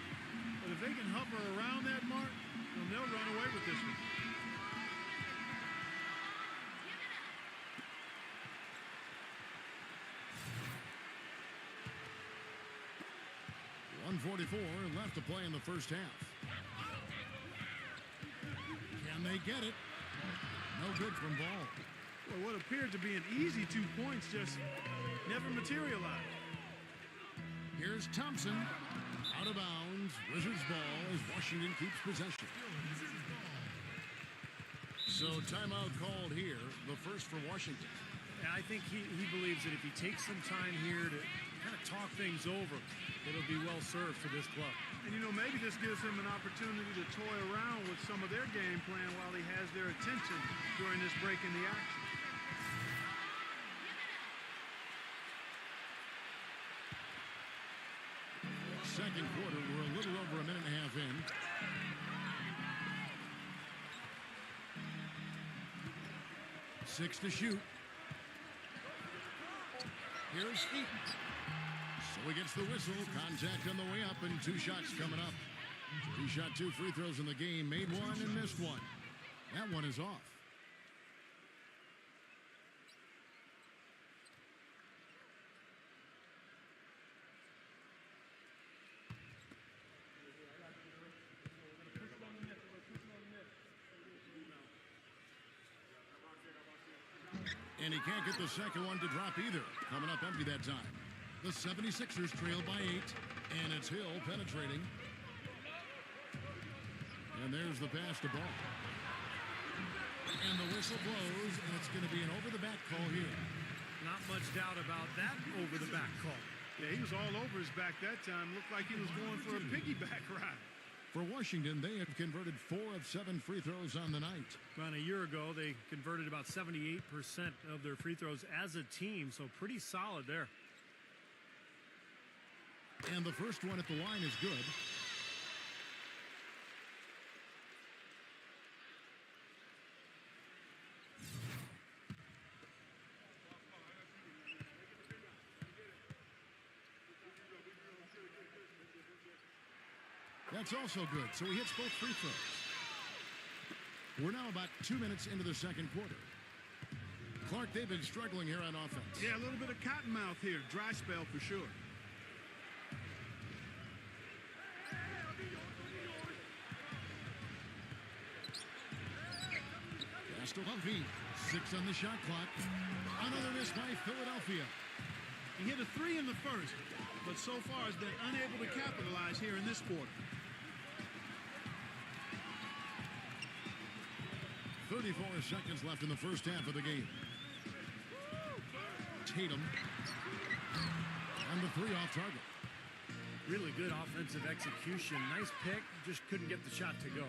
H: But if they can hover around that mark, then they'll run away with this one.
G: .144 left to play in the first half. Can they get it? No good from Ball.
H: Well, what appeared to be an easy 2 points just never materialized.
G: Here's Thompson. Out of bounds. Wizards ball as Washington keeps possession. So timeout called here. The first for Washington.
I: And I think he believes that if he takes some time here to kind of talk things over, it'll be well served for this club.
H: And, you know, maybe this gives him an opportunity to toy around with some of their game plan while he has their attention during this break in the action.
G: Second quarter, we're a little over a minute and a half in. Six to shoot. Here's Eaton. So he gets the whistle. Contact on the way up and 2 shots coming up. He shot 2 free throws in the game. Made 1 and missed 1. That one is off. And he can't get the second one to drop either. Coming up empty that time. The 76ers trail by 8. And it's Hill penetrating. And there's the pass to Ball. And the whistle blows. And it's going to be an over-the-back call here.
I: Not much doubt about that over-the-back call.
H: Yeah, he was all over his back that time. Looked like he was going for a piggyback ride.
G: For Washington, they have converted 4 of 7 free throws on the night.
I: About a year ago, they converted about 78% of their free throws as a team, so pretty solid there.
G: And the first one at the line is good. That's also good. So he hits both free throws. We're now about 2 minutes into the second quarter. Clark, they've been struggling here on offense.
H: Yeah, a little bit of cottonmouth here. Dry spell for sure.
G: Pass to Humphrey. 6 on the shot clock. Another miss by Philadelphia.
H: He hit a 3 in the first, but so far has been unable to capitalize here in this quarter.
G: 34 seconds left in the first half of the game. Tatum. And the 3 off target.
I: Really good offensive execution. Nice pick. Just couldn't get the shot to go.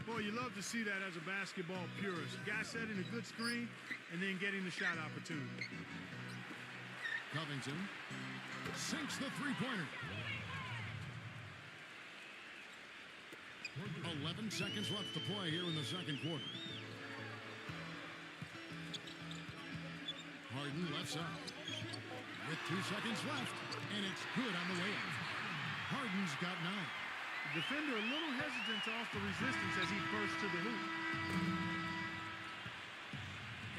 H: Boy, you love to see that as a basketball purist. Guy setting a good screen and then getting the shot opportunity.
G: Covington sinks the three-pointer. 11 seconds left to play here in the second quarter. Harden left side. with 2 seconds left, and it's good on the way up. Harden's got 9.
H: The defender a little hesitant to offer resistance as he bursts to the hoop.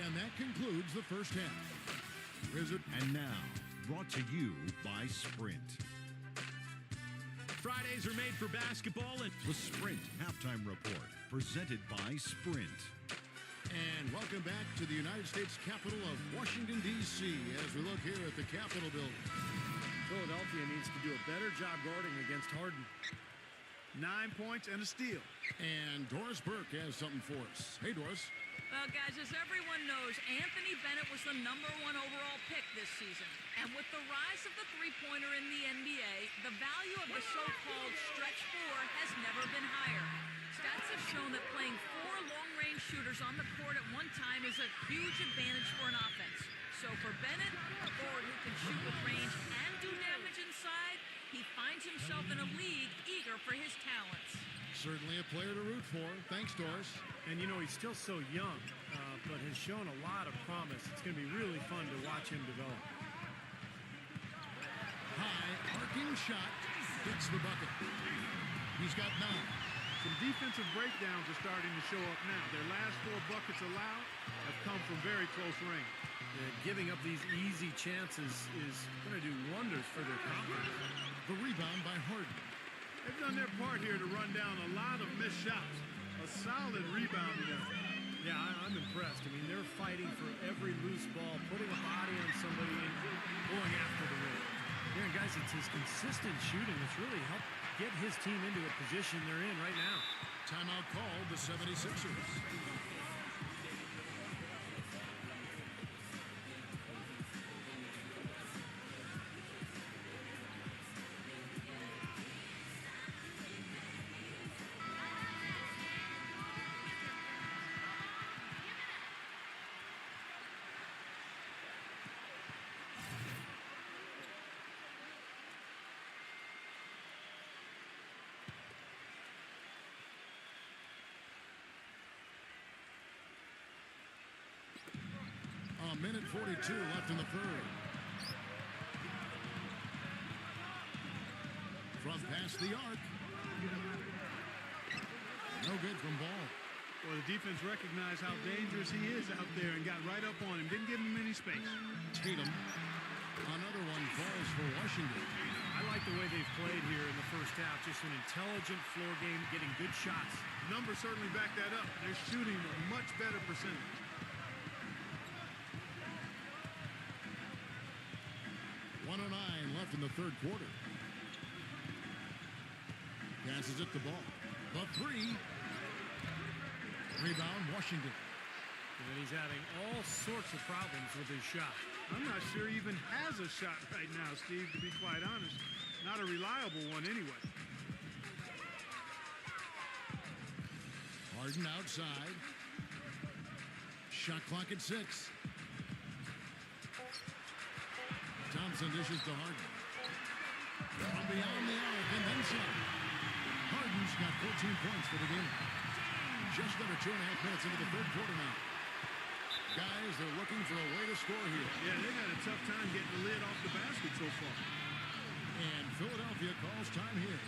G: And that concludes the first half.
E: And now, brought to you by Sprint.
F: Fridays are made for basketball and
E: The Sprint Halftime Report, presented by Sprint.
G: And welcome back to the United States capital of Washington, D.C. as we look here at the Capitol building.
I: Philadelphia needs to do a better job guarding against Harden.
H: 9 points and a steal.
G: And Doris Burke has something for us. Hey, Doris.
J: Well, guys, as everyone knows, Anthony Bennett was the #1 overall pick this season. And with the rise of the three-pointer in the NBA, the value of the so-called stretch four has never been higher. Stats have shown that playing 4 long-range shooters on the court at one time is a huge advantage for an offense. So for Bennett, a forward who can shoot with range and do damage inside, he finds himself in a league eager for his talents.
G: Certainly a player to root for. Thanks, Doris.
I: And, you know, he's still so young, but has shown a lot of promise. It's going to be really fun to watch him develop.
G: High, arcing shot, gets the bucket. He's got 9.
H: Some defensive breakdowns are starting to show up now. Their last 4 buckets allowed have come from very close range.
I: Giving up these easy chances is going to do wonders for their confidence.
G: The rebound by Harden.
H: They've done their part here to run down a lot of missed shots. A solid rebounding effort.
I: Yeah, I'm impressed. I mean, they're fighting for every loose ball, putting a body on somebody and going after the rim. Yeah, and guys, it's his consistent shooting that's really helped get his team into a position they're in right now.
G: Timeout called the 76ers. A minute 42 left in the third. From past the arc. No good from Ball.
H: Well, the defense recognized how dangerous he is out there and got right up on him. Didn't give him any space.
G: Tatum. Another one falls for Washington.
I: I like the way they've played here in the first half. Just an intelligent floor game, getting good shots.
H: Numbers certainly back that up. They're shooting a much better percentage.
G: Left in the third quarter. Passes it to Ball. The 3. Rebound, Washington.
I: And he's having all sorts of problems with his shot.
H: I'm not sure he even has a shot right now, Steve, to be quite honest. Not a reliable one anyway.
G: Harden outside. Shot clock at 6. Thompson dishes to Harden. From beyond the arc and then some. Harden's got 14 points for the game. Just under 2.5 minutes into the third quarter now. Guys, they're looking for a way to score here.
H: Yeah, they got a tough time getting the lid off the basket so far.
G: And Philadelphia calls time here.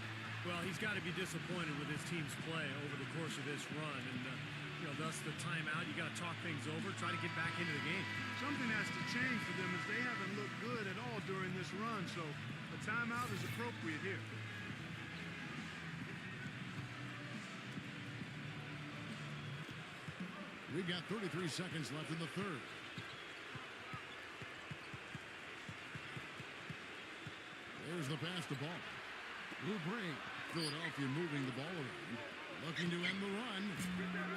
I: Well, he's got to be disappointed with his team's play over the course of this run. And, thus the timeout. You got to talk things over, try to get back into the game.
H: Something has to change for them as they haven't looked good at all during this run. So a timeout is appropriate here.
G: We've got 33 seconds left in the third. There's the pass to Ball. Oubre. Philadelphia moving the ball around. Looking to end the run.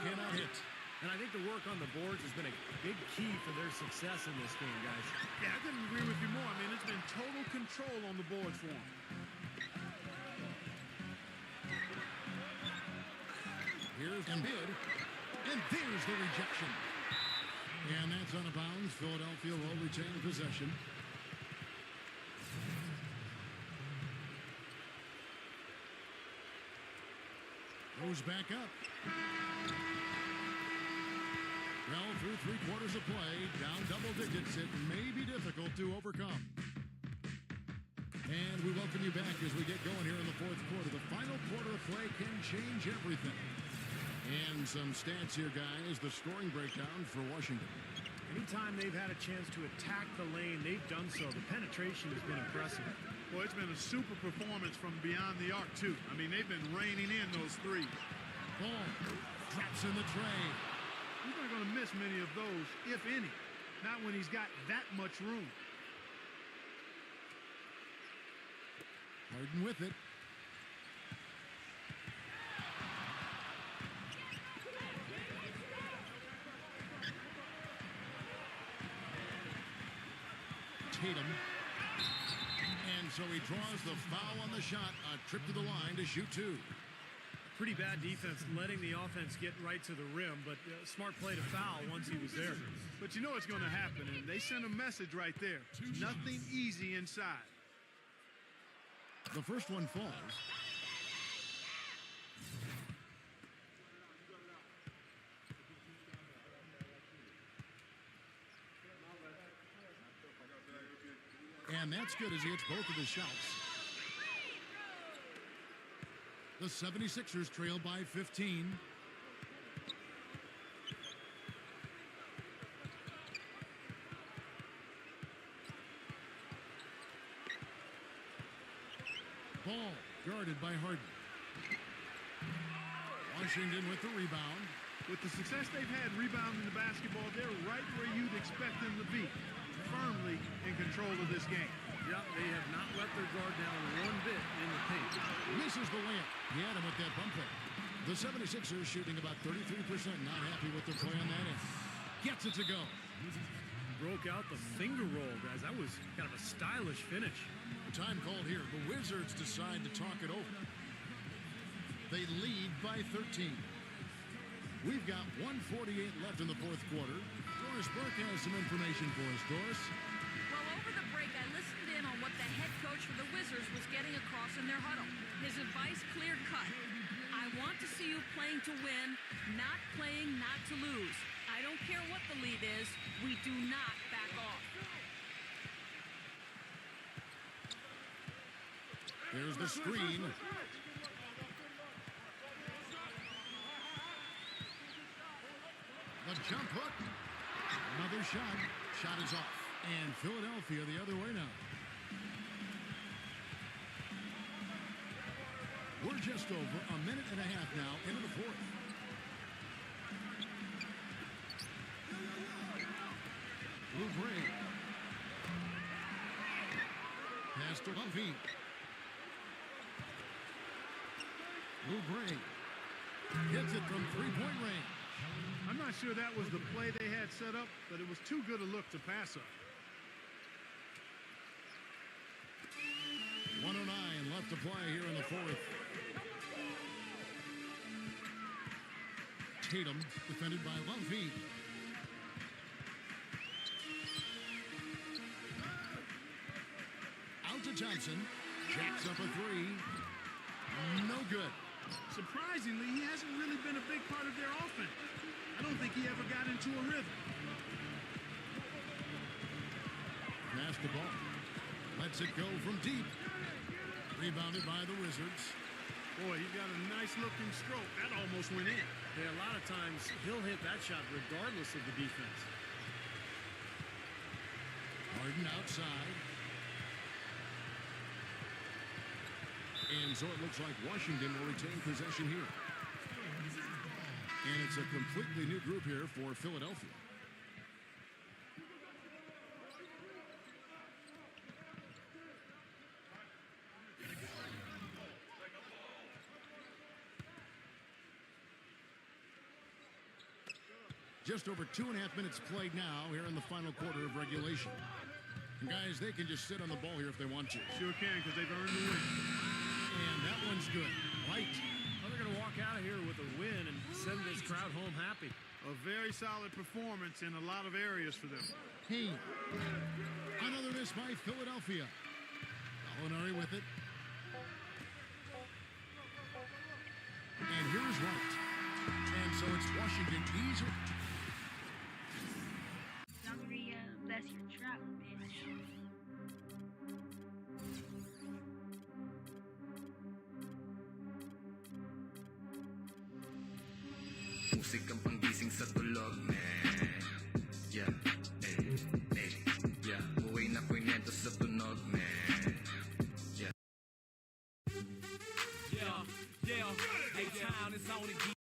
G: Cannot hit.
I: And I think the work on the boards has been a big key for their success in this game, guys.
H: Yeah, I couldn't agree with you more. I mean, it's been total control on the boards for them.
G: Here's Embiid. And there's the rejection. And that's out of bounds. Philadelphia will retain possession. Goes back up. Well, through 3 quarters of play, down double digits, it may be difficult to overcome. And we welcome you back as we get going here in the fourth quarter. The final quarter of play can change everything. And some stats here, guys. The scoring breakdown for Washington.
I: Anytime they've had a chance to attack the lane, they've done so. The penetration has been impressive.
H: Boy, it's been a super performance from beyond the arc, too. I mean, they've been raining in those threes.
G: Ball drops in the tray.
H: He's not going to miss many of those, if any. Not when he's got that much room.
G: Harden with it. Tatum. And so he draws the foul on the shot. A trip to the line to shoot two.
I: Pretty bad defense, letting the offense get right to the rim, but smart play to foul once he was there.
H: But you know what's going to happen, and they sent a message right there. Nothing easy inside.
G: The first one falls. And that's good as he hits both of his shots. The 76ers trail by 15. Ball guarded by Harden. Washington with the rebound.
H: With the success they've had rebounding the basketball, they're right where you'd expect them to be. Firmly in control of this game.
I: Yeah, they have not let their guard down one bit in the paint.
G: Misses the layup. He had him with that bump play. The 76ers shooting about 33%. Not happy with their play on that end. Gets it to go.
I: Broke out the finger roll, guys. That was kind of a stylish finish.
G: Time called here. The Wizards decide to talk it over. They lead by 13. We've got 1:48 left in the fourth quarter. Doris Burke has some information for us. Doris?
J: Well, over the break, I listened in on what the head coach for the Wizards was getting across in their huddle. His advice clear-cut. I want to see you playing to win, not playing not to lose. I don't care what the lead is. We do not back off.
G: There's the screen. The jump hook. Another shot. Shot is off. And Philadelphia the other way now. We're just over a minute and a half now into the fourth. Oubre. Pass to Buffy. Oubre hits it from three-point range.
H: I'm not sure that was the play they had set up, but it was too good a look to pass up.
G: 1:09 left to play here in the fourth. Tatum defended by Buffy. Out to Thompson. Jacks up a three. No good.
H: Surprisingly, he hasn't really been a big part of their offense. I don't think he ever got into a rhythm.
G: Pass the ball. Lets it go from deep. Rebounded by the Wizards.
H: Boy, he got a nice-looking stroke. That almost went in.
I: Yeah, a lot of times he'll hit that shot regardless of the defense.
G: Harden outside. And so it looks like Washington will retain possession here. And it's a completely new group here for Philadelphia. Just over 2.5 minutes played now here in the final quarter of regulation. And guys, they can just sit on the ball here if they want to.
H: Sure can, because they've earned the win.
G: And that one's good. Right.
I: Well, they're going to walk out of here with a win and send this crowd home happy.
H: A very solid performance in a lot of areas for them.
G: Hey, another miss by Philadelphia. Gallinari with it. And here's Wright. And so it's Washington easy.
B: Galleria, bless your trap, bitch.
K: Musikang panggising sa tulog, man. Yeah, yeah. Buhay na kwento sa tunog, man.
A: Yeah, hey, town is on it.